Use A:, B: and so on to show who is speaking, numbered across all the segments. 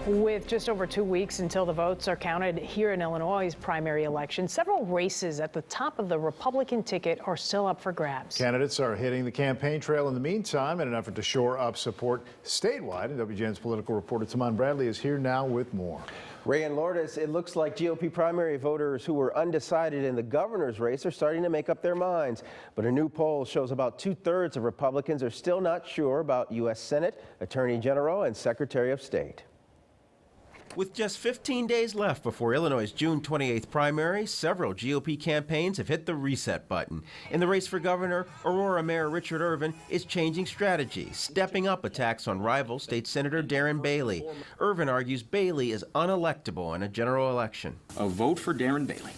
A: With just over 2 weeks until the votes are counted here in Illinois' primary election, several races at the top of the Republican ticket are still up for grabs.
B: Candidates are hitting the campaign trail in the meantime in an effort to shore up support statewide. And WGN's political reporter Taman Bradley is here now with more.
C: Ray and Lourdes, it looks like GOP primary voters who were undecided in the governor's race are starting to make up their minds. But a new poll shows about 2/3 of Republicans are still not sure about U.S. Senate, Attorney General, and Secretary of State. With just 15 days left before Illinois' June 28th primary, several GOP campaigns have hit the reset button. In the race for governor, Aurora Mayor Richard Irvin is changing strategy, stepping up attacks on rival State Senator Darren Bailey. Irvin argues Bailey is unelectable in a general election.
D: A vote for Darren Bailey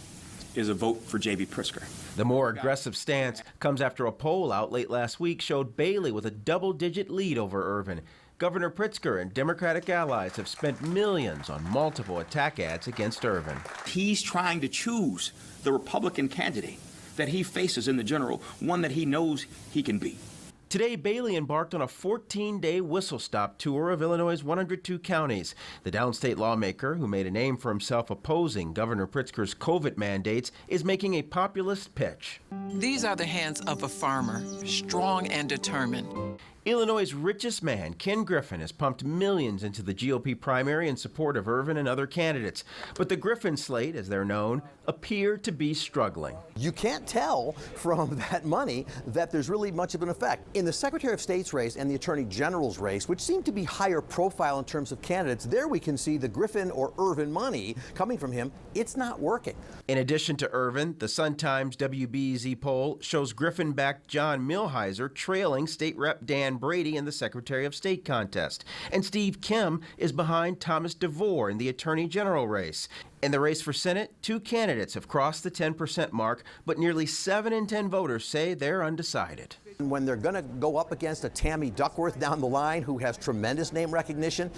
D: is a vote for J.B. Pritzker.
C: The more aggressive stance comes after a poll out late last week showed Bailey with a double-digit lead over Irvin. Governor Pritzker and Democratic allies have spent millions on multiple attack ads against Irvin.
D: He's trying to choose the Republican candidate that he faces in the general, one that he knows he can beat.
C: Today, Bailey embarked on a 14-day whistle-stop tour of Illinois' 102 counties. The downstate lawmaker, who made a name for himself opposing Governor Pritzker's COVID mandates, is making a populist pitch.
E: These are the hands of a farmer, strong and determined.
C: Illinois' richest man, Ken Griffin, has pumped millions into the GOP primary in support of Irvin and other candidates. But the Griffin slate, as they're known, appear to be struggling.
F: You can't tell from that money that there's really much of an effect. In the Secretary of State's race and the Attorney General's race, which seem to be higher profile in terms of candidates, there we can see the Griffin or Irvin money coming from him. It's not working.
C: In addition to Irvin, the Sun-Times WBEZ poll shows Griffin-backed John Milhiser trailing State Rep Dan Brady in the Secretary of State contest. And Steve Kim is behind Thomas DeVore in the Attorney General race. In the race for Senate, 2 candidates have crossed the 10% mark, but nearly 7 in 10 voters say they're undecided.
F: When they're going to go up against a Tammy Duckworth down the line who has tremendous name recognition,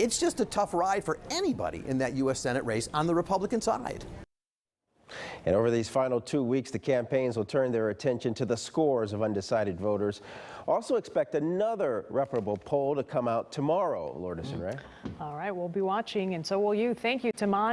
F: it's just a tough ride for anybody in that U.S. Senate race on the Republican side.
C: And over these final 2 weeks, the campaigns will turn their attention to the scores of undecided voters. Also expect another reputable poll to come out tomorrow, Lourdes and Ray.
A: All right, we'll be watching, and so will you. Thank you, Taman.